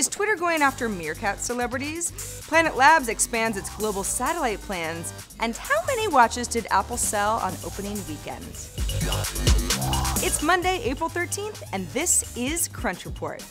Is Twitter going after Meerkat celebrities? Planet Labs expands its global satellite plans. And how many watches did Apple sell on opening weekend? It's Monday, April 13th, and this is Crunch Report.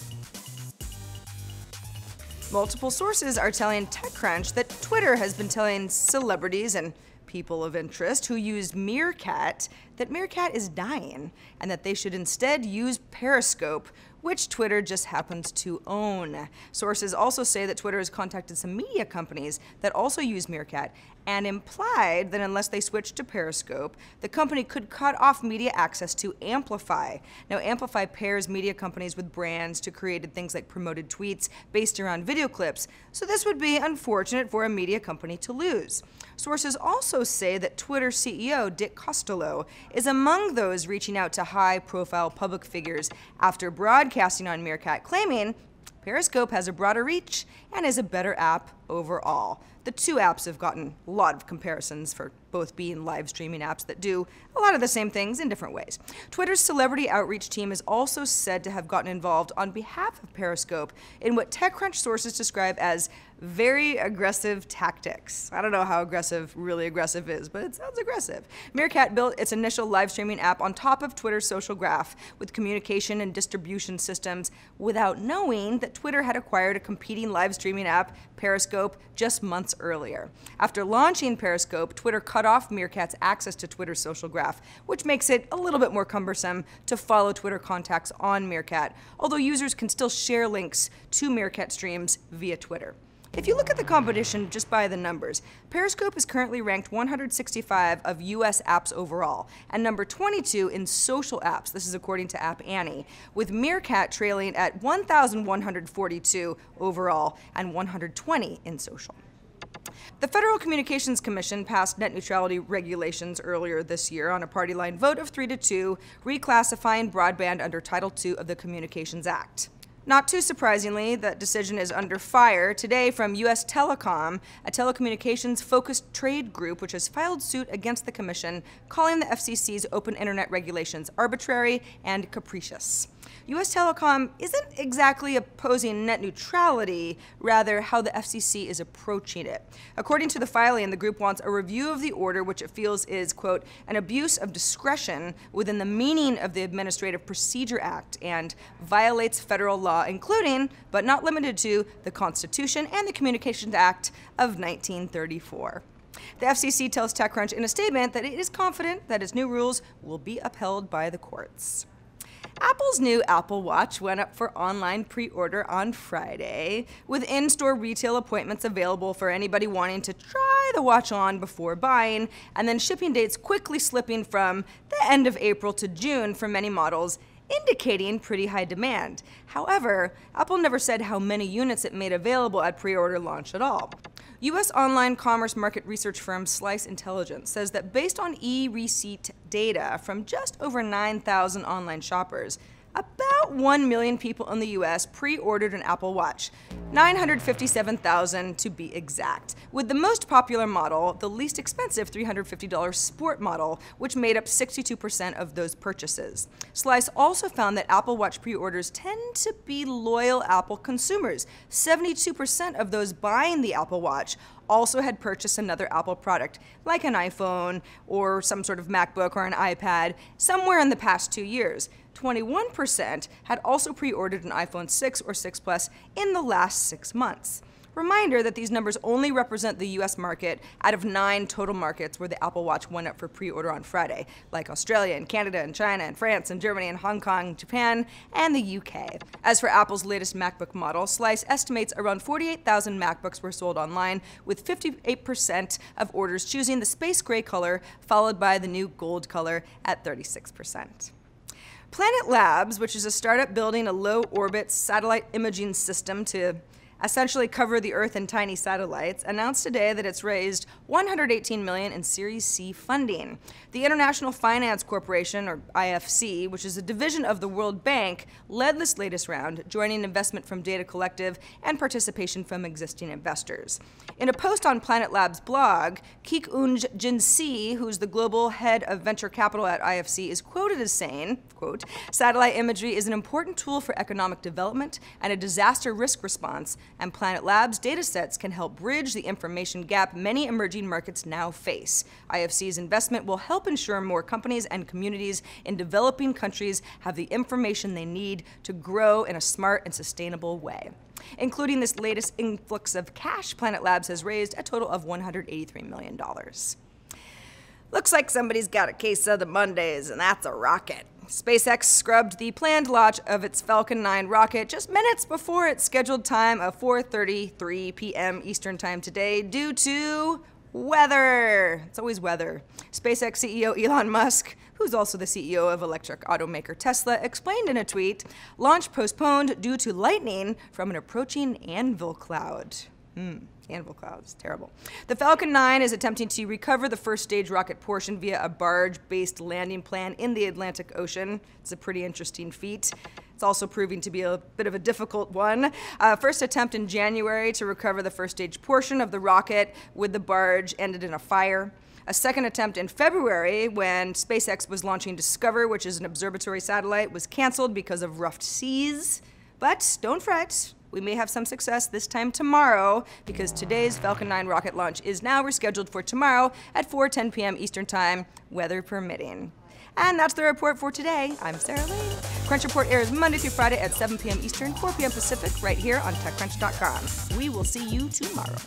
Multiple sources are telling TechCrunch that Twitter has been telling celebrities and people of interest who use Meerkat that Meerkat is dying and that they should instead use Periscope, which Twitter just happens to own. Sources also say that Twitter has contacted some media companies that also use Meerkat and implied that unless they switch to Periscope, the company could cut off media access to Amplify. Now, Amplify pairs media companies with brands to create things like promoted tweets based around video clips, so this would be unfortunate for a media company to lose. Sources also say that Twitter CEO Dick Costolo is among those reaching out to high-profile public figures after broadcasting on Meerkat, claiming Periscope has a broader reach and is a better app overall. The two apps have gotten a lot of comparisons for both being live streaming apps that do a lot of the same things in different ways. Twitter's celebrity outreach team is also said to have gotten involved on behalf of Periscope in what TechCrunch sources describe as very aggressive tactics. I don't know how really aggressive is, but it sounds aggressive. Meerkat built its initial live streaming app on top of Twitter's social graph with communication and distribution systems without knowing that Twitter had acquired a competing live streaming app, Periscope, just months earlier. After launching Periscope, Twitter cut off Meerkat's access to Twitter's social graph, which makes it a little bit more cumbersome to follow Twitter contacts on Meerkat, although users can still share links to Meerkat streams via Twitter. If you look at the competition just by the numbers, Periscope is currently ranked 165 of US apps overall, and number 22 in social apps. This is according to App Annie, with Meerkat trailing at 1,142 overall and 120 in social. The Federal Communications Commission passed net neutrality regulations earlier this year on a party line vote of 3-2, reclassifying broadband under Title II of the Communications Act. Not too surprisingly, that decision is under fire today from U.S. Telecom, a telecommunications-focused trade group which has filed suit against the Commission, calling the FCC's open internet regulations arbitrary and capricious. U.S. Telecom isn't exactly opposing net neutrality, rather how the FCC is approaching it. According to the filing, the group wants a review of the order, which it feels is, quote, an abuse of discretion within the meaning of the Administrative Procedure Act and violates federal law, including, but not limited to, the Constitution and the Communications Act of 1934. The FCC tells TechCrunch in a statement that it is confident that its new rules will be upheld by the courts. Apple's new Apple Watch went up for online pre-order on Friday, with in-store retail appointments available for anybody wanting to try the watch on before buying, and then shipping dates quickly slipping from the end of April to June for many models, indicating pretty high demand. However, Apple never said how many units it made available at pre-order launch at all. U.S. online commerce market research firm Slice Intelligence says that based on e-receipt data from just over 9,000 online shoppers, about 1 million people in the U.S. pre-ordered an Apple Watch, 957,000 to be exact, with the most popular model, the least expensive $350 Sport model, which made up 62% of those purchases. Slice also found that Apple Watch pre-orders tend to be loyal Apple consumers. 72% of those buying the Apple Watch also had purchased another Apple product, like an iPhone or some sort of MacBook or an iPad, somewhere in the past 2 years. 21% had also pre-ordered an iPhone 6 or 6 Plus in the last 6 months. Reminder that these numbers only represent the US market out of 9 total markets where the Apple Watch went up for pre-order on Friday, like Australia and Canada and China and France and Germany and Hong Kong, Japan, and the UK. As for Apple's latest MacBook model, Slice estimates around 48,000 MacBooks were sold online, with 58% of orders choosing the space gray color, followed by the new gold color at 36%. Planet Labs, which is a startup building a low-orbit satellite imaging system to essentially cover the Earth in tiny satellites, announced today that it's raised $118 million in Series C funding. The International Finance Corporation, or IFC, which is a division of the World Bank, led this latest round, joining investment from Data Collective and participation from existing investors. In a post on Planet Labs blog, Kik-Unj Jin-si, who's the global head of venture capital at IFC, is quoted as saying, quote, "Satellite imagery is an important tool for economic development and a disaster risk response, and Planet Labs datasets can help bridge the information gap many emerging markets now face. IFC's investment will help ensure more companies and communities in developing countries have the information they need to grow in a smart and sustainable way." Including this latest influx of cash, Planet Labs has raised a total of $183 million. Looks like somebody's got a case of the Mondays, and that's a rocket. SpaceX scrubbed the planned launch of its Falcon 9 rocket just minutes before its scheduled time of 4:33 p.m. Eastern Time today due to weather. It's always weather. SpaceX CEO Elon Musk, who's also the CEO of electric automaker Tesla, explained in a tweet, launch postponed due to lightning from an approaching anvil cloud. Anvil cloud is terrible. The Falcon 9 is attempting to recover the first stage rocket portion via a barge-based landing plan in the Atlantic Ocean. It's a pretty interesting feat. It's also proving to be a bit of a difficult one. First attempt in January to recover the first stage portion of the rocket with the barge ended in a fire. A second attempt in February, when SpaceX was launching Discover, which is an observatory satellite, was canceled because of rough seas. But don't fret. We may have some success this time tomorrow, because today's Falcon 9 rocket launch is now rescheduled for tomorrow at 4:10 p.m. Eastern Time, weather permitting. And that's the report for today. I'm Sarah Lane. Crunch Report airs Monday through Friday at 7 p.m. Eastern, 4 p.m. Pacific, right here on TechCrunch.com. We will see you tomorrow.